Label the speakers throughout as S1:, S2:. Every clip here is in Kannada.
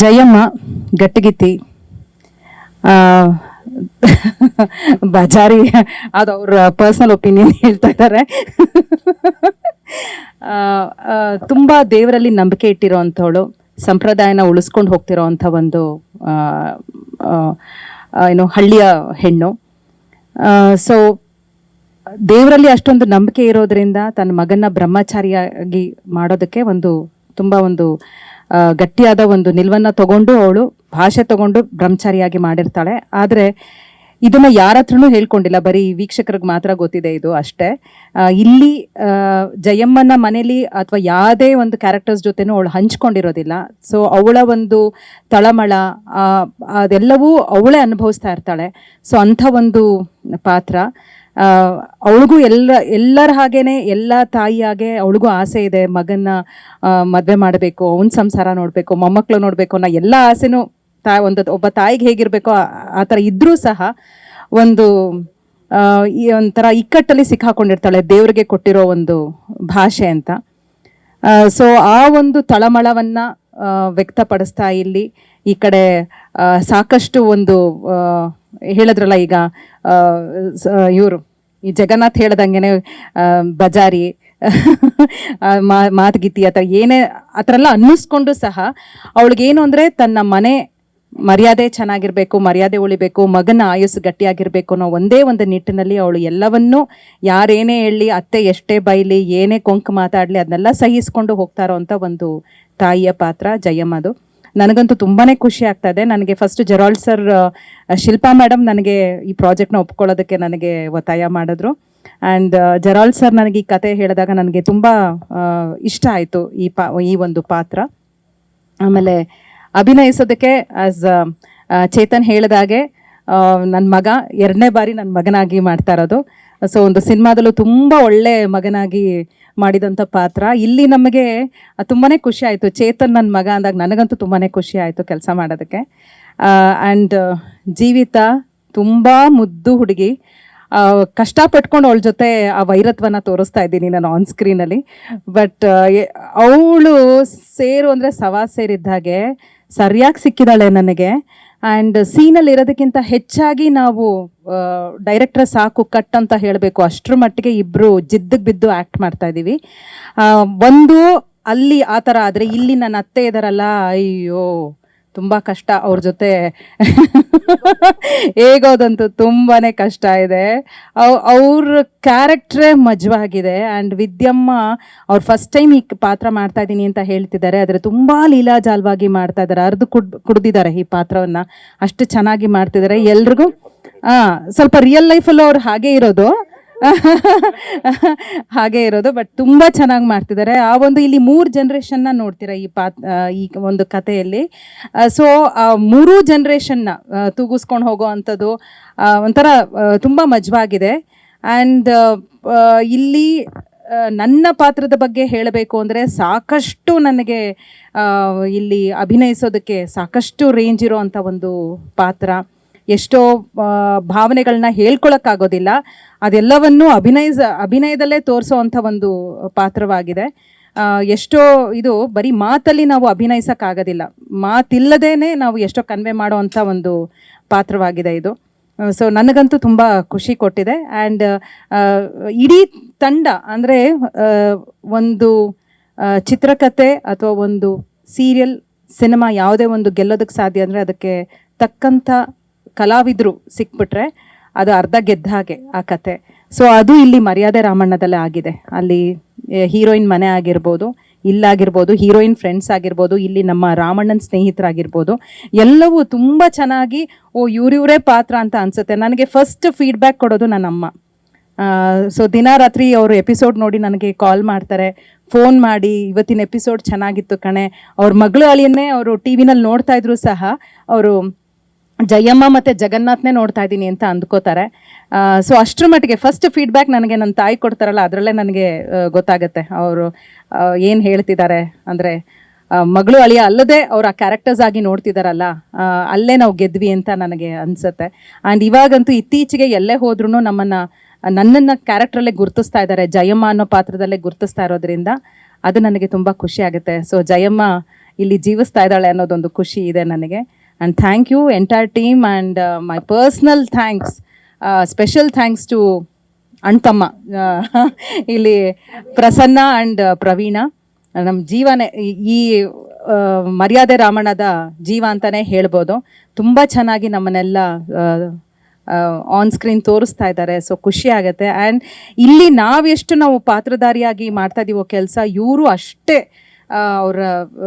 S1: ಜಯಮ್ಮ ಗಟ್ಟಿಗಿತ್ತಿ ಬಜಾರಿ ಅದು ಅವ್ರ ಪರ್ಸನಲ್ ಒಪಿನಿಯನ್ ಹೇಳ್ತಾ ಇದ್ದಾರೆ. ತುಂಬ ದೇವರಲ್ಲಿ ನಂಬಿಕೆ ಇಟ್ಟಿರೋ ಅಂಥವಳು, ಸಂಪ್ರದಾಯನ ಉಳಿಸ್ಕೊಂಡು ಹೋಗ್ತಿರೋ ಅಂಥ ಒಂದು ಏನು ಹಳ್ಳಿಯ ಹೆಣ್ಣು. ಸೊ ದೇವರಲ್ಲಿ ಅಷ್ಟೊಂದು ನಂಬಿಕೆ ಇರೋದ್ರಿಂದ ತನ್ನ ಮಗನ ಬ್ರಹ್ಮಚಾರಿಯಾಗಿ ಮಾಡೋದಕ್ಕೆ ತುಂಬ ಒಂದು ಗಟ್ಟಿಯಾದ ಒಂದು ನಿಲುವನ್ನು ತಗೊಂಡು ಅವಳು ಭಾಷೆ ತಗೊಂಡು ಬ್ರಹ್ಮಚಾರಿಯಾಗಿ ಮಾಡಿರ್ತಾಳೆ. ಆದರೆ ಇದನ್ನ ಯಾರ ಹತ್ರನೂ ಹೇಳ್ಕೊಂಡಿಲ್ಲ, ಬರೀ ವೀಕ್ಷಕರಿಗೆ ಮಾತ್ರ ಗೊತ್ತಿದೆ ಇದು ಅಷ್ಟೇ. ಇಲ್ಲಿ ಜಯಮ್ಮನ ಮನೇಲಿ ಅಥವಾ ಯಾವುದೇ ಒಂದು ಕ್ಯಾರೆಕ್ಟರ್ಸ್ ಜೊತೆನೂ ಅವಳು ಹಂಚ್ಕೊಂಡಿರೋದಿಲ್ಲ. ಸೊ ಅವಳ ಒಂದು ತಳಮಳ ಅದೆಲ್ಲವೂ ಅವಳೇ ಅನುಭವಿಸ್ತಾ ಇರ್ತಾಳೆ. ಸೊ ಅಂಥ ಒಂದು ಪಾತ್ರ. ಅವಳಿಗೂ ಎಲ್ಲರ ಹಾಗೇನೆ, ಎಲ್ಲ ತಾಯಿಯಾಗೆ ಅವಳಿಗೂ ಆಸೆ ಇದೆ, ಮಗನ್ನ ಮದುವೆ ಮಾಡಬೇಕು, ಅವನ ಸಂಸಾರ ನೋಡಬೇಕು, ಮೊಮ್ಮಕ್ಕಳು ನೋಡಬೇಕು ಅನ್ನೋ ಎಲ್ಲ ಆಸೆನೂ ಒಬ್ಬ ತಾಯಿಗೆ ಹೇಗಿರಬೇಕೋ ಆ ಥರ ಇದ್ರೂ ಸಹ ಒಂಥರ ಇಕ್ಕಟ್ಟಲ್ಲಿ ಸಿಕ್ಕಾಕೊಂಡಿರ್ತಾಳೆ, ದೇವ್ರಿಗೆ ಕೊಟ್ಟಿರೋ ಒಂದು ಭಾಷೆ ಅಂತ. ಸೊ ಆ ಒಂದು ತಳಮಳವನ್ನ ವ್ಯಕ್ತಪಡಿಸ್ತಾ ಇಲ್ಲಿ ಈ ಕಡೆ ಸಾಕಷ್ಟು ಒಂದು ಹೇಳಿದ್ರಲ್ಲ ಈಗ ಇವರು ಈ ಜಗನ್ನಾಥ್ ಹೇಳ್ದಂಗೆನೆ ಬಜಾರಿ ಮಾತುಗೀತಿ ಆ ಥರ ಏನೇ ಆ ಥರ ಎಲ್ಲ ಅನ್ನಿಸ್ಕೊಂಡು ಸಹ ಅವಳಿಗೇನು ಅಂದರೆ ತನ್ನ ಮನೆ ಮರ್ಯಾದೆ ಚೆನ್ನಾಗಿರ್ಬೇಕು, ಮರ್ಯಾದೆ ಉಳಿಬೇಕು, ಮಗನ ಆಯುಸ್ಸು ಗಟ್ಟಿಯಾಗಿರ್ಬೇಕು ಅನ್ನೋ ಒಂದೇ ಒಂದು ನಿಟ್ಟಿನಲ್ಲಿ ಅವಳು ಎಲ್ಲವನ್ನೂ ಯಾರೇನೇ ಹೇಳಲಿ, ಅತ್ತೆ ಎಷ್ಟೇ ಬೈಲಿ, ಏನೇ ಕೊಂಕು ಮಾತಾಡಲಿ ಅದನ್ನೆಲ್ಲ ಸಹಿಸ್ಕೊಂಡು ಹೋಗ್ತಾ ಇರೋವಂಥ ಒಂದು ತಾಯಿಯ ಪಾತ್ರ ಜಯಮ್ಮದು. ನನಗಂತೂ ತುಂಬಾ ಖುಷಿ ಆಗ್ತಾ ಇದೆ. ನನಗೆ first Gerald sir, Shilpa madam ನನಗೆ ಈ ಪ್ರಾಜೆಕ್ಟ್ನ ಒಪ್ಕೊಳ್ಳೋದಕ್ಕೆ ನನಗೆ ಒತ್ತಾಯ ಮಾಡಿದ್ರು. ಆ್ಯಂಡ್ ಜೆರಾಲ್ಡ್ ಸರ್ ನನಗೆ ಈ ಕತೆ ಹೇಳಿದಾಗ ನನಗೆ ತುಂಬ ಇಷ್ಟ ಆಯಿತು ಈ ಒಂದು ಪಾತ್ರ. ಆಮೇಲೆ ಅಭಿನಯಿಸೋದಕ್ಕೆ ಆಸ್ ಚೇತನ್ ಹೇಳಿದಾಗೆ ನನ್ನ ಮಗ 2ನೇ ಬಾರಿ ನನ್ನ ಮಗನಾಗಿ ಮಾಡ್ತಾ ಇರೋದು. ಸೊ ಒಂದು ಸಿನಿಮಾದಲ್ಲೂ ತುಂಬ ಒಳ್ಳೆ ಮಗನಾಗಿ ಮಾಡಿದಂಥ ಪಾತ್ರ. ಇಲ್ಲಿ ನಮಗೆ ತುಂಬಾ ಖುಷಿ ಆಯಿತು. ಚೇತನ್ ನನ್ನ ಮಗ ಅಂದಾಗ ನನಗಂತೂ ತುಂಬಾ ಖುಷಿ ಆಯಿತು ಕೆಲಸ ಮಾಡೋದಕ್ಕೆ. ಆ್ಯಂಡ್ ಜೀವಿತ ತುಂಬ ಮುದ್ದು ಹುಡುಗಿ, ಕಷ್ಟಪಟ್ಕೊಂಡು ಅವಳ ಜೊತೆ ಆ ವೈರತ್ವನ ತೋರಿಸ್ತಾ ಇದ್ದೀನಿ ನಾನು ಆನ್ ಸ್ಕ್ರೀನಲ್ಲಿ. ಬಟ್ ಅವಳು ಸೇರು ಅಂದರೆ ಸವಾ ಸೇರಿದ್ದಾಗೆ ಸರಿಯಾಗಿ ಸಿಕ್ಕಿದಾಳೆ ನನಗೆ. ಆ್ಯಂಡ್ ಸೀನಲ್ಲಿ ಇರೋದಕ್ಕಿಂತ ಹೆಚ್ಚಾಗಿ ನಾವು ಡೈರೆಕ್ಟರ್ ಸಾಕು ಕಟ್ ಅಂತ ಹೇಳಬೇಕು, ಅಷ್ಟರ ಮಟ್ಟಿಗೆ ಇಬ್ಬರು ಜಿದ್ದಿಗೆ ಬಿದ್ದು ಆ್ಯಕ್ಟ್ ಮಾಡ್ತಾ ಇದ್ದೀವಿ. ಒಂದು ಅಲ್ಲಿ ಆ ಥರ ಆದರೆ ಇಲ್ಲಿ ನನ್ನ ಅತ್ತೆ ಇದ್ದಾರಲ್ಲ, ಅಯ್ಯೋ ತುಂಬ ಕಷ್ಟ ಅವ್ರ ಜೊತೆ ಹೇಗೋದಂತೂ ತುಂಬಾ ಕಷ್ಟ ಇದೆ. ಅವ್ರ ಕ್ಯಾರೆಕ್ಟ್ರೇ ಮಜವಾಗಿದೆ. ಆ್ಯಂಡ್ ವಿದ್ಯಮ್ಮ ಅವ್ರು ಫಸ್ಟ್ ಟೈಮ್ ಈ ಪಾತ್ರ ಮಾಡ್ತಾ ಇದ್ದೀನಿ ಅಂತ ಹೇಳ್ತಿದ್ದಾರೆ, ಆದರೆ ತುಂಬ ಲೀಲಾಜಾಲವಾಗಿ ಮಾಡ್ತಾ ಇದ್ದಾರೆ, ಅರ್ದು ಕುಡ್ದಿದ್ದಾರೆ ಈ ಪಾತ್ರವನ್ನು, ಅಷ್ಟು ಚೆನ್ನಾಗಿ ಮಾಡ್ತಿದ್ದಾರೆ. ಎಲ್ರಿಗೂ ಸ್ವಲ್ಪ ರಿಯಲ್ ಲೈಫಲ್ಲೂ ಅವ್ರು ಹಾಗೆ ಇರೋದು ಬಟ್ ತುಂಬ ಚೆನ್ನಾಗಿ ಮಾಡ್ತಿದ್ದಾರೆ. ಆ ಒಂದು ಇಲ್ಲಿ 3 ಜನ್ರೇಷನ್ನ ನೋಡ್ತೀರಾ ಈ ಒಂದು ಕಥೆಯಲ್ಲಿ. ಸೊ ಆ 3 ಜನ್ರೇಷನ್ನ ತೂಗಿಸ್ಕೊಂಡು ಹೋಗೋ ಅಂಥದ್ದು ಒಂಥರ ತುಂಬ ಮಜವಾಗಿದೆ. ಆ್ಯಂಡ್ ಇಲ್ಲಿ ನನ್ನ ಪಾತ್ರದ ಬಗ್ಗೆ ಹೇಳಬೇಕು ಅಂದರೆ ಸಾಕಷ್ಟು ನನಗೆ ಇಲ್ಲಿ ಅಭಿನಯಿಸೋದಕ್ಕೆ ಸಾಕಷ್ಟು ರೇಂಜ್ ಇರೋ ಅಂಥ ಒಂದು ಪಾತ್ರ. ಎಷ್ಟೋ ಭಾವನೆಗಳನ್ನ ಹೇಳ್ಕೊಳಕ್ಕಾಗೋದಿಲ್ಲ, ಅದೆಲ್ಲವನ್ನು ಅಭಿನಯದಲ್ಲೇ ತೋರಿಸೋ ಅಂಥ ಒಂದು ಪಾತ್ರವಾಗಿದೆ. ಎಷ್ಟೋ ಇದು ಬರೀ ಮಾತಲ್ಲಿ ನಾವು ಅಭಿನಯಿಸೋಕ್ಕಾಗೋದಿಲ್ಲ, ಮಾತಿಲ್ಲದೇನೆ ನಾವು ಎಷ್ಟೋ ಕನ್ವೆ ಮಾಡೋ ಅಂಥ ಒಂದು ಪಾತ್ರವಾಗಿದೆ ಇದು. ಸೊ ನನಗಂತೂ ತುಂಬ ಖುಷಿ ಕೊಟ್ಟಿದೆ. ಆ್ಯಂಡ್ ಇಡೀ ತಂಡ ಅಂದರೆ ಒಂದು ಚಿತ್ರಕಥೆ ಅಥವಾ ಒಂದು ಸೀರಿಯಲ್ ಸಿನಿಮಾ ಯಾವುದೇ ಒಂದು ಗೆಲ್ಲೋದಕ್ಕೆ ಸಾಧ್ಯ ಅಂದರೆ ಅದಕ್ಕೆ ತಕ್ಕಂಥ ಕಲಾವಿದರು ಸಿಕ್ಬಿಟ್ರೆ ಅದು ಅರ್ಧ ಗೆದ್ದ ಹಾಗೆ ಆ ಕತೆ. ಸೊ ಅದು ಇಲ್ಲಿ ಮರ್ಯಾದೆ ರಾಮಣ್ಣದಲ್ಲೇ ಆಗಿದೆ. ಅಲ್ಲಿ ಹೀರೋಯಿನ್ ಮನೆ ಆಗಿರ್ಬೋದು, ಇಲ್ಲಾಗಿರ್ಬೋದು, ಹೀರೋಯಿನ್ ಫ್ರೆಂಡ್ಸ್ ಆಗಿರ್ಬೋದು, ಇಲ್ಲಿ ನಮ್ಮ ರಾಮಣ್ಣನ ಸ್ನೇಹಿತರಾಗಿರ್ಬೋದು, ಎಲ್ಲವೂ ತುಂಬ ಚೆನ್ನಾಗಿ ಇವರೇ ಪಾತ್ರ ಅಂತ ಅನಿಸುತ್ತೆ. ನನಗೆ ಫಸ್ಟ್ ಫೀಡ್ಬ್ಯಾಕ್ ಕೊಡೋದು ನನ್ನಮ್ಮ. ಸೊ ದಿನ ರಾತ್ರಿ ಅವರು ಎಪಿಸೋಡ್ ನೋಡಿ ನನಗೆ ಕಾಲ್ ಮಾಡ್ತಾರೆ, ಫೋನ್ ಮಾಡಿ ಇವತ್ತಿನ ಎಪಿಸೋಡ್ ಚೆನ್ನಾಗಿತ್ತು ಕಣೆ. ಅವ್ರ ಮಗಳು ಅಳಿಯನ್ನೇ ಅವರು ಟಿ ವಿನಲ್ಲಿ ನೋಡ್ತಾ ಇದ್ರು ಸಹ ಅವರು ಜಯಮ್ಮ ಮತ್ತು ಜಗನ್ನಾಥ್ನೇ ನೋಡ್ತಾ ಇದ್ದೀನಿ ಅಂತ ಅಂದ್ಕೋತಾರೆ. ಸೊ ಅಷ್ಟರ ಮಟ್ಟಿಗೆ ಫಸ್ಟ್ ಫೀಡ್ಬ್ಯಾಕ್ ನನಗೆ ನನ್ನ ತಾಯಿ ಕೊಡ್ತಾರಲ್ಲ, ಅದರಲ್ಲೇ ನನಗೆ ಗೊತ್ತಾಗುತ್ತೆ ಅವರು ಏನು ಹೇಳ್ತಿದ್ದಾರೆ ಅಂದರೆ ಮಗಳು ಅಳಿಯ ಅಲ್ಲದೆ ಅವ್ರು ಆ ಕ್ಯಾರೆಕ್ಟರ್ಸ್ ಆಗಿ ನೋಡ್ತಿದ್ದಾರಲ್ಲ, ಅಲ್ಲೇ ನಾವು ಗೆದ್ವಿ ಅಂತ ನನಗೆ ಅನಿಸುತ್ತೆ. ಆ್ಯಂಡ್ ಇವಾಗಂತೂ ಇತ್ತೀಚೆಗೆ ಎಲ್ಲೇ ಹೋದ್ರೂ ನನ್ನನ್ನು ಕ್ಯಾರೆಕ್ಟ್ರಲ್ಲೇ ಗುರ್ತಿಸ್ತಾ ಇದ್ದಾರೆ, ಜಯಮ್ಮ ಅನ್ನೋ ಪಾತ್ರದಲ್ಲೇ ಗುರ್ತಿಸ್ತಾ ಇರೋದ್ರಿಂದ ಅದು ನನಗೆ ತುಂಬ ಖುಷಿ ಆಗುತ್ತೆ. ಸೊ ಜಯಮ್ಮ ಇಲ್ಲಿ ಜೀವಿಸ್ತಾ ಇದ್ದಾಳೆ ಅನ್ನೋದೊಂದು ಖುಷಿ ಇದೆ ನನಗೆ. And thank you entire team and my personal thanks, special thanks to ಅಣ್ತಮ್ಮ ಇಲ್ಲಿ ಪ್ರಸನ್ನ ಆ್ಯಂಡ್ ಪ್ರವೀಣ. ನಮ್ಮ ಜೀವನೇ ಈ ಮರ್ಯಾದೆ ರಾಮಣ್ಣದ ಜೀವ ಅಂತಲೇ ಹೇಳ್ಬೋದು. ತುಂಬ ಚೆನ್ನಾಗಿ ನಮ್ಮನ್ನೆಲ್ಲ ಆನ್ ಸ್ಕ್ರೀನ್ ತೋರಿಸ್ತಾ ಇದ್ದಾರೆ. ಸೊ ಖುಷಿ ಆಗುತ್ತೆ. ಆ್ಯಂಡ್ ಇಲ್ಲಿ ನಾವು ಪಾತ್ರಧಾರಿಯಾಗಿ ಮಾಡ್ತಾ ಇದ್ದೀವೋ ಕೆಲಸ, ಇವರು ಅಷ್ಟೇ ಅವರ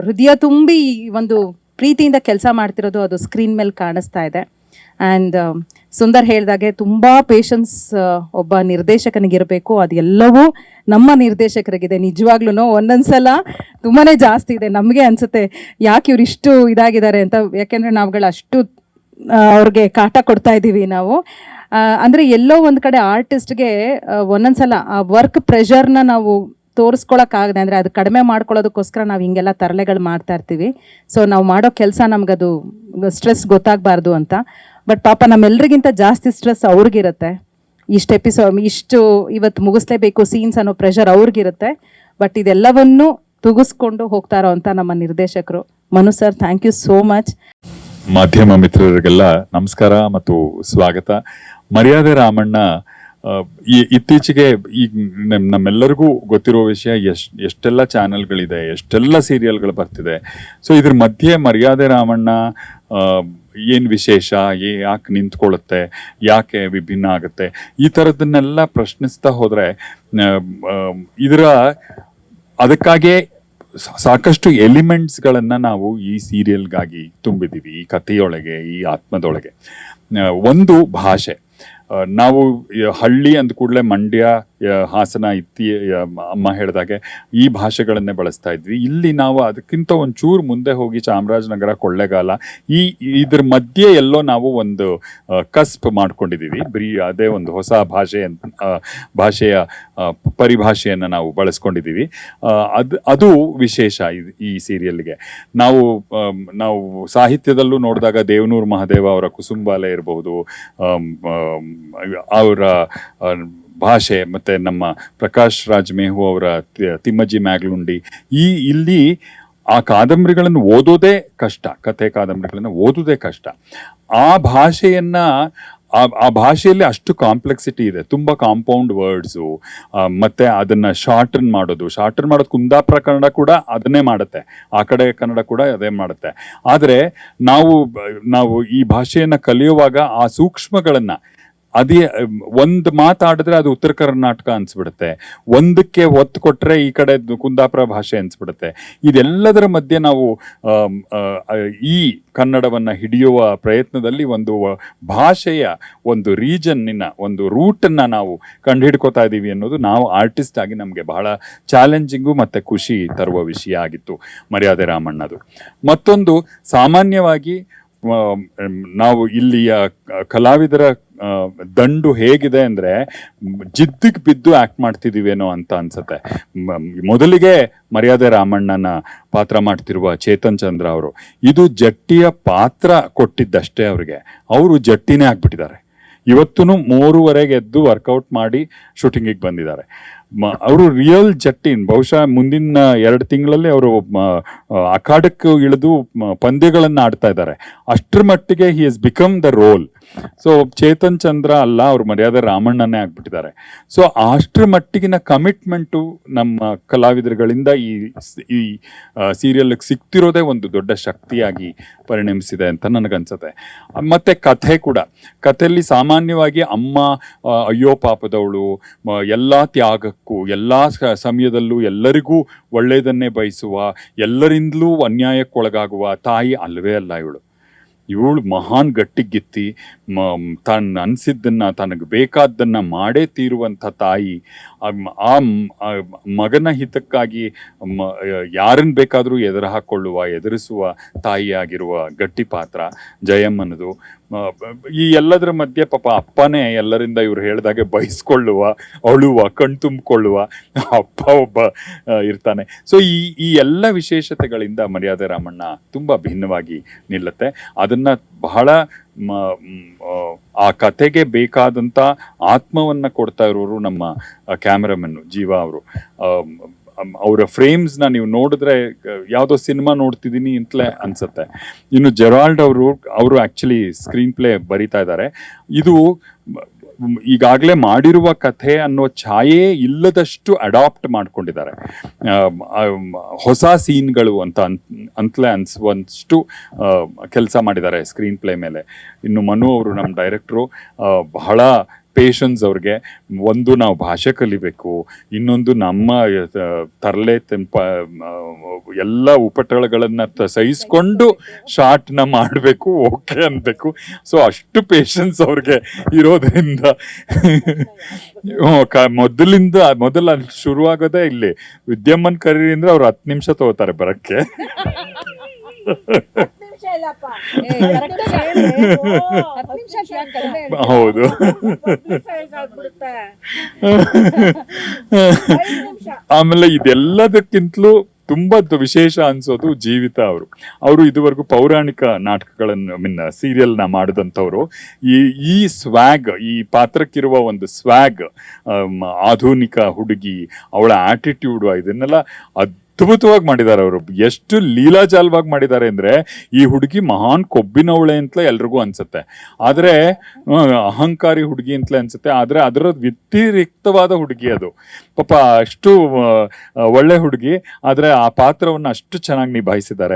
S1: ಹೃದಯ ತುಂಬಿ ಒಂದು ಪ್ರೀತಿಯಿಂದ ಕೆಲಸ ಮಾಡ್ತಿರೋದು ಅದು ಸ್ಕ್ರೀನ್ ಮೇಲೆ ಕಾಣಿಸ್ತಾ ಇದೆ. ಆ್ಯಂಡ್ ಸುಂದರ್ ಹೇಳಿದಾಗೆ ತುಂಬ ಪೇಷನ್ಸ್ ಒಬ್ಬ ನಿರ್ದೇಶಕನಿಗಿರಬೇಕು. ಅದೆಲ್ಲವೂ ನಮ್ಮ ನಿರ್ದೇಶಕರಿಗಿದೆ. ನಿಜವಾಗ್ಲೂ ಒಂದೊಂದ್ಸಲ ತುಂಬಾ ಜಾಸ್ತಿ ಇದೆ. ನಮಗೆ ಅನಿಸುತ್ತೆ ಯಾಕೆ ಇವ್ರು ಇಷ್ಟು ಇದಾಗಿದ್ದಾರೆ ಅಂತ. ಯಾಕೆಂದರೆ ನಾವುಗಳು ಅಷ್ಟು ಅವ್ರಿಗೆ ಕಾಟ ಕೊಡ್ತಾ ಇದ್ದೀವಿ ನಾವು. ಅಂದರೆ ಎಲ್ಲೋ ಒಂದು ಕಡೆ ಆರ್ಟಿಸ್ಟ್ಗೆ ಒಂದೊಂದ್ಸಲ ಆ ವರ್ಕ್ ಪ್ರೆಷರ್ನ ನಾವು ತೋರಿಸ್ಕೊಳಕ್ಕಾಗದೆ, ಅಂದರೆ ಅದು ಕಡಿಮೆ ಮಾಡ್ಕೊಳ್ಳೋದಕ್ಕೋಸ್ಕರ ನಾವು ಹಿಂಗೆಲ್ಲ ತರಲೆಗಳು ಮಾಡ್ತಾ ಇರ್ತೀವಿ. ಸೊ ನಾವು ಮಾಡೋ ಕೆಲಸ ನಮಗದು ಸ್ಟ್ರೆಸ್ ಗೊತ್ತಾಗಬಾರ್ದು ಅಂತ. ಬಟ್ ಪಾಪ ನಮ್ಮೆಲ್ಲರಿಗಿಂತ ಜಾಸ್ತಿ ಸ್ಟ್ರೆಸ್ ಅವ್ರಿಗಿರುತ್ತೆ. ಇಷ್ಟು ಇವತ್ತು ಮುಗಿಸ್ಲೇಬೇಕು ಸೀನ್ಸ್ ಅನ್ನೋ ಪ್ರೆಷರ್ ಅವ್ರಿಗಿರುತ್ತೆ. ಬಟ್ ಇದೆಲ್ಲವನ್ನು ತುಗಿಸ್ಕೊಂಡು ಹೋಗ್ತಾರೋ ಅಂತ ನಮ್ಮ ನಿರ್ದೇಶಕರು. Manu sir, thank you so much.
S2: ಮಾಧ್ಯಮ ಮಿತ್ರರಿಗೆಲ್ಲ ನಮಸ್ಕಾರ ಮತ್ತು ಸ್ವಾಗತ. ಮರ್ಯಾದೆ ರಾಮಣ್ಣ ಇತ್ತೀಚೆಗೆ ಈಗ ನಮ್ಮೆಲ್ಲರಿಗೂ ಗೊತ್ತಿರೋ ವಿಷಯ, ಎಷ್ಟೆಲ್ಲ ಚಾನೆಲ್ಗಳಿದೆ, ಎಷ್ಟೆಲ್ಲ ಸೀರಿಯಲ್ಗಳು ಬರ್ತಿದೆ. ಸೊ ಇದ್ರ ಮಧ್ಯೆ ಮರ್ಯಾದೆ ರಾಮಣ್ಣ ಏನು ವಿಶೇಷ, ಯಾಕೆ ನಿಂತ್ಕೊಳ್ಳುತ್ತೆ, ಯಾಕೆ ವಿಭಿನ್ನ ಆಗುತ್ತೆ, ಈ ಥರದನ್ನೆಲ್ಲ ಪ್ರಶ್ನಿಸ್ತಾ ಹೋದರೆ ಅದಕ್ಕಾಗೇ ಸಾಕಷ್ಟು ಎಲಿಮೆಂಟ್ಸ್ಗಳನ್ನು ನಾವು ಈ ಸೀರಿಯಲ್ಗಾಗಿ ತುಂಬಿದ್ದೀವಿ, ಈ ಕಥೆಯೊಳಗೆ, ಈ ಆತ್ಮದೊಳಗೆ. ಒಂದು ಭಾಷೆ. ನಾವು ಹಳ್ಳಿ ಅಂದ ಕೂಡಲೇ ಮಂಡ್ಯ, ಹಾಸನ, ಅಮ್ಮ ಹೇಳಿದಾಗೆ ಈ ಭಾಷೆಗಳನ್ನೇ ಬಳಸ್ತಾ ಇದ್ವಿ. ಇಲ್ಲಿ ನಾವು ಅದಕ್ಕಿಂತ ಒಂಚೂರು ಮುಂದೆ ಹೋಗಿ ಚಾಮರಾಜನಗರ, ಕೊಳ್ಳೇಗಾಲ, ಇದ್ರ ಮಧ್ಯೆ ಎಲ್ಲೋ ನಾವು ಒಂದು ಕಸ್ಪ್ ಮಾಡ್ಕೊಂಡಿದ್ದೀವಿ. ಅದೇ ಒಂದು ಹೊಸ ಭಾಷೆಯ ಪರಿಭಾಷೆಯನ್ನು ನಾವು ಬಳಸ್ಕೊಂಡಿದ್ದೀವಿ. ಅದು ವಿಶೇಷ ಈ ಸೀರಿಯಲ್ಗೆ. ನಾವು ಸಾಹಿತ್ಯದಲ್ಲೂ ನೋಡಿದಾಗ ದೇವನೂರು ಮಹಾದೇವ ಅವರ ಕುಸುಂಬಾಲೆ ಇರಬಹುದು, ಅವರ ಭಾಷೆ, ಮತ್ತೆ ನಮ್ಮ ಪ್ರಕಾಶ್ ರಾಜ್ ಮೇಹು ಅವರ ತಿಮ್ಮಜ್ಜಿ ಮ್ಯಾಗ್ಲುಂಡಿ, ಇಲ್ಲಿ ಆ ಕಾದಂಬರಿಗಳನ್ನು ಓದೋದೇ ಕಷ್ಟ, ಕಥೆ ಕಾದಂಬರಿಗಳನ್ನು ಓದೋದೇ ಕಷ್ಟ. ಆ ಭಾಷೆಯನ್ನ ಆ ಭಾಷೆಯಲ್ಲಿ ಅಷ್ಟು ಕಾಂಪ್ಲೆಕ್ಸಿಟಿ ಇದೆ, ತುಂಬ ಕಾಂಪೌಂಡ್ ವರ್ಡ್ಸು, ಮತ್ತೆ ಅದನ್ನ ಶಾರ್ಟನ್ ಮಾಡೋದು ಕುಂದಾಪುರ ಕನ್ನಡ ಕೂಡ ಅದನ್ನೇ ಮಾಡುತ್ತೆ, ಆ ಕಡೆ ಕನ್ನಡ ಕೂಡ ಅದೇ ಮಾಡುತ್ತೆ. ಆದರೆ ನಾವು ಈ ಭಾಷೆಯನ್ನ ಕಲಿಯುವಾಗ ಆ ಸೂಕ್ಷ್ಮಗಳನ್ನ, ಅದೇ ಒಂದು ಮಾತಾಡಿದ್ರೆ ಅದು ಉತ್ತರ ಕರ್ನಾಟಕ ಅನ್ಸ್ಬಿಡುತ್ತೆ, ಒಂದಕ್ಕೆ ಒತ್ತು ಕೊಟ್ರೆ ಈ ಕಡೆ ಕುಂದಾಪುರ ಭಾಷೆ ಅನ್ಸ್ಬಿಡುತ್ತೆ. ಇದೆಲ್ಲದರ ಮಧ್ಯೆ ನಾವು ಈ ಕನ್ನಡವನ್ನ ಹಿಡಿಯುವ ಪ್ರಯತ್ನದಲ್ಲಿ ಒಂದು ಭಾಷೆಯ ಒಂದು ರೀಜನ್ನಿನ ಒಂದು ರೂಟನ್ನ ನಾವು ಕಂಡುಹಿಡ್ಕೋತಾ ಇದ್ದೀವಿ ಅನ್ನೋದು ನಾವು ಆರ್ಟಿಸ್ಟ್ ಆಗಿ ನಮಗೆ ಬಹಳ ಚಾಲೆಂಜಿಂಗು ಮತ್ತೆ ಖುಷಿ ತರುವ ವಿಷಯ ಆಗಿತ್ತು ಮರ್ಯಾದೆ ರಾಮಣ್ಣದು. ಮತ್ತೊಂದು, ಸಾಮಾನ್ಯವಾಗಿ ನಾವು ಇಲ್ಲಿಯ ಕಲಾವಿದರ ದಂಡು ಹೇಗಿದೆ ಅಂದ್ರೆ ಜಿದ್ದಿಗೆ ಬಿದ್ದು ಆಕ್ಟ್ ಮಾಡ್ತಿದೀವೇನೋ ಅಂತ ಅನ್ಸುತ್ತೆ. ಮೊದಲಿಗೆ ಮರ್ಯಾದೆ ರಾಮಣ್ಣನ ಪಾತ್ರ ಮಾಡ್ತಿರುವ ಚೇತನ್ ಚಂದ್ರ ಅವರು, ಇದು ಜಟ್ಟಿಯ ಪಾತ್ರ ಕೊಟ್ಟಿದ್ದಷ್ಟೇ ಅವ್ರಿಗೆ, ಅವರು ಜಟ್ಟಿನೇ ಆಗ್ಬಿಟ್ಟಿದ್ದಾರೆ. ಇವತ್ತೂ 3:30 ಎದ್ದು ವರ್ಕೌಟ್ ಮಾಡಿ ಶೂಟಿಂಗಿಗೆ ಬಂದಿದ್ದಾರೆ. ಅವರು ರಿಯಲ್ ಜಟ್ಟಿನ್. ಬಹುಶಃ ಮುಂದಿನ 2 ತಿಂಗಳಲ್ಲಿ ಅವರು ಅಖಾಡಕ್ಕೆ ಇಳಿದು ಪಂದ್ಯಗಳನ್ನು ಆಡ್ತಾ ಇದ್ದಾರೆ. ಅಷ್ಟರ ಮಟ್ಟಿಗೆ he has become the role. So Chetan Chandra ಅಲ್ಲ, ಅವ್ರು ಮರ್ಯಾದೆ ರಾಮಣ್ಣನೇ ಆಗ್ಬಿಟ್ಟಿದ್ದಾರೆ. ಸೊ ಅಷ್ಟರ ಮಟ್ಟಿಗಿನ ಕಮಿಟ್ಮೆಂಟು ನಮ್ಮ ಕಲಾವಿದರುಗಳಿಂದ ಈ ಸೀರಿಯಲ್ಗೆ ಸಿಗ್ತಿರೋದೇ ಒಂದು ದೊಡ್ಡ ಶಕ್ತಿಯಾಗಿ ಪರಿಣಮಿಸಿದೆ ಅಂತ ನನಗನ್ಸುತ್ತೆ. ಮತ್ತೆ ಕಥೆ ಕೂಡ, ಕಥೆಯಲ್ಲಿ ಸಾಮಾನ್ಯವಾಗಿ ಅಮ್ಮ ಅಯ್ಯೋ ಪಾಪದವಳು, ಎಲ್ಲ ತ್ಯಾಗಕ್ಕೂ ಎಲ್ಲ ಸಮಯದಲ್ಲೂ ಎಲ್ಲರಿಗೂ ಒಳ್ಳೆಯದನ್ನೇ ಬಯಸುವ, ಎಲ್ಲರಿಂದಲೂ ಅನ್ಯಾಯಕ್ಕೊಳಗಾಗುವ ತಾಯಿ ಅಲ್ಲವೇ ಅಲ್ಲ ಇವಳು ಮಹಾನ್ ಗಟ್ಟಿಗಿತ್ತಿ, ತಾನು ಅನಿಸಿದ್ದನ್ನ, ತನಗೆ ಬೇಕಾದ್ದನ್ನ ಮಾಡೇ ತೀರುವಂಥ ತಾಯಿ. ಆ ಮಗನ ಹಿತಕ್ಕಾಗಿ ಯಾರನ್ನು ಬೇಕಾದರೂ ಎದುರಿಸುವ ತಾಯಿಯಾಗಿರುವ ಗಟ್ಟಿ ಪಾತ್ರ ಜಯಮ್ಮನದು. ಈ ಎಲ್ಲದರ ಮಧ್ಯೆ ಪಾಪ ಅಪ್ಪನೇ ಎಲ್ಲರಿಂದ ಇವ್ರು ಹೇಳಿದಾಗೆ ಬಯಸ್ಕೊಳ್ಳುವ, ಅಳುವ, ಕಣ್ತುಂಬಿಕೊಳ್ಳುವ ಅಪ್ಪ ಒಬ್ಬ ಇರ್ತಾನೆ. ಸೊ ಈ ಎಲ್ಲ ವಿಶೇಷತೆಗಳಿಂದ ಮರ್ಯಾದೆ ರಾಮಣ್ಣ ತುಂಬ ಭಿನ್ನವಾಗಿ ನಿಲ್ಲುತ್ತೆ. ಅದನ್ನ ಬಹಳ ಆ ಕತೆಗೆ ಬೇಕಾದಂಥ ಆತ್ಮವನ್ನ ಕೊಡ್ತಾ ಇರೋರು ನಮ್ಮ ಕ್ಯಾಮರಾಮನ್ ಜೀವ ಅವರು. ಅವರ ಫ್ರೇಮ್ಸ್ನ ನೀವು ನೋಡಿದ್ರೆ ಯಾವುದೋ ಸಿನಿಮಾ ನೋಡ್ತಿದ್ದೀನಿ ಅಂತಲೇ ಅನ್ಸುತ್ತೆ. ಇನ್ನು ಜೆರಾಲ್ಡ್ ಅವರು ಆ್ಯಕ್ಚುಲಿ ಸ್ಕ್ರೀನ್ ಪ್ಲೇ ಬರೀತಾ ಇದ್ದಾರೆ. ಇದು ಈಗಾಗಲೇ ಮಾಡಿರುವ ಕಥೆ ಅನ್ನೋ ಛಾಯೆ ಇಲ್ಲದಷ್ಟು ಅಡಾಪ್ಟ್ ಮಾಡ್ಕೊಂಡಿದ್ದಾರೆ. ಹೊಸ ಸೀನ್ಗಳು ಅಂತಲೇ ಅನ್ಸುವಷ್ಟು ಕೆಲಸ ಮಾಡಿದ್ದಾರೆ ಸ್ಕ್ರೀನ್ ಪ್ಲೇ ಮೇಲೆ. ಇನ್ನು ಮನು ಅವರು ನಮ್ಮ ಡೈರೆಕ್ಟ್ರು ಬಹಳ ಪೇಷನ್ಸ್ ಅವ್ರಿಗೆ. ಒಂದು ನಾವು ಭಾಷೆ ಕಲಿಬೇಕು, ಇನ್ನೊಂದು ನಮ್ಮ ತರಲೆ ಎಲ್ಲ ಉಪಟಳಗಳನ್ನು ಸಹಿಸ್ಕೊಂಡು ಶಾರ್ಟ್ನ ಮಾಡಬೇಕು, ಓಕೆ ಅನ್ಬೇಕು. ಸೊ ಅಷ್ಟು ಪೇಷನ್ಸ್ ಅವ್ರಿಗೆ ಇರೋದ್ರಿಂದ ಮೊದಲ ಶುರುವಾಗೋದೇ ಇಲ್ಲಿ. ವಿದ್ಯಮ್ಮನ್ ಕರೀರಿ ಅಂದ್ರೆ ಅವ್ರು 10 ನಿಮಿಷ ತಗೋತಾರೆ ಬರಕ್ಕೆ. ಹೌದು. ಆಮೇಲೆ ಇದೆಲ್ಲದಕ್ಕಿಂತಲೂ ತುಂಬಾ ವಿಶೇಷ ಅನ್ಸೋದು ಜೀವಿತ ಅವರು ಇದುವರೆಗೂ ಪೌರಾಣಿಕ ನಾಟಕಗಳನ್ನು ಸೀರಿಯಲ್ನ ಮಾಡಿದಂಥವ್ರು. ಈ ಸ್ವ್ಯಾಗ್, ಈ ಪಾತ್ರಕ್ಕಿರುವ ಒಂದು ಸ್ವ್ಯಾಗ್, ಆಧುನಿಕ ಹುಡುಗಿ, ಅವಳ ಆಟಿಟ್ಯೂಡ್, ಇದನ್ನೆಲ್ಲ ಅದ್ಭುತವಾಗಿ ಮಾಡಿದ್ದಾರೆ ಅವರು. ಎಷ್ಟು ಲೀಲಾಜಾಲವಾಗಿ ಮಾಡಿದ್ದಾರೆ ಅಂದ್ರೆ, ಈ ಹುಡುಗಿ ಮಹಾನ್ ಕೊಬ್ಬಿನವಳೆ ಅಂತಲೇ ಎಲ್ರಿಗೂ ಅನ್ಸುತ್ತೆ, ಆದ್ರೆ ಅಹಂಕಾರಿ ಹುಡುಗಿ ಅಂತಲೇ ಅನ್ಸುತ್ತೆ. ಆದ್ರೆ ಅದರ ವ್ಯತಿರಿಕ್ತವಾದ ಹುಡುಗಿ ಅದು. ಪಾಪ ಅಷ್ಟು ಒಳ್ಳೆ ಹುಡುಗಿ, ಆದ್ರೆ ಆ ಪಾತ್ರವನ್ನು ಅಷ್ಟು ಚೆನ್ನಾಗಿ ನಿಭಾಯಿಸಿದ್ದಾರೆ.